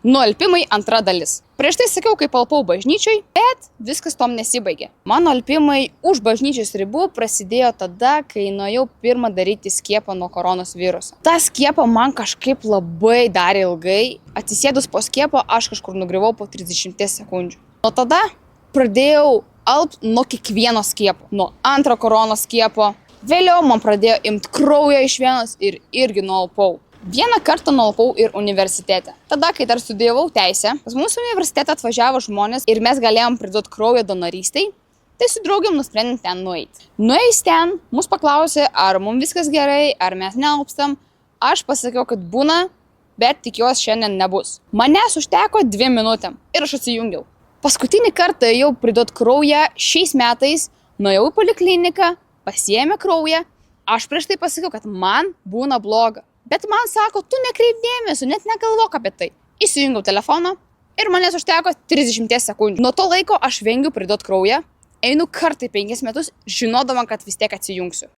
Nualpimai antra dalis. Prieš tai sakiau, kaip alpau bažnyčiai, bet viskas tom nesibaigė. Mano alpimai už bažnyčios ribų prasidėjo tada, kai nuėjau pirmą daryti skiepą nuo koronos viruso. Ta skiepą man kažkaip labai darė ilgai. Atsisėdus po skiepo, aš kažkur nugriuvau po 30 sekundžių. Nuo tada pradėjau alpt nuo kiekvieno skiepo. Nuo antro koronos skiepo. Vėliau man pradėjo imti kraują iš vienos ir irgi nualpau. Vieną kartą nualpau ir universitete. Tada, kai dar studijavau teisę, pas mūsų universitetą atvažiavo žmonės ir mes galėjom priduoti kraują donorystai, tai su draugiam nusprendėm ten nueiti. Nuėjus ten, mus paklausė, ar mums viskas gerai, ar mes nealpstam. Aš pasakiau, kad būna, bet tikiuosi šiandien nebus. Manęs užteko 2 minutėm ir aš atsijungiau. Paskutinį kartą ėjau priduoti kraują šiais metais, nuėjau į polikliniką, pasiėmė kraują. Aš prieš tai pasakiau, kad man būna bloga. Bet man sako, tu nekreip dėmesio, net negalvok apie tai. Įsijungiau telefoną ir manęs užteko 30 sekundžių. Nuo to laiko aš vengiu priduoti kraują, einu kartą į 5 metus, žinodama, kad vis tiek atsijungsiu.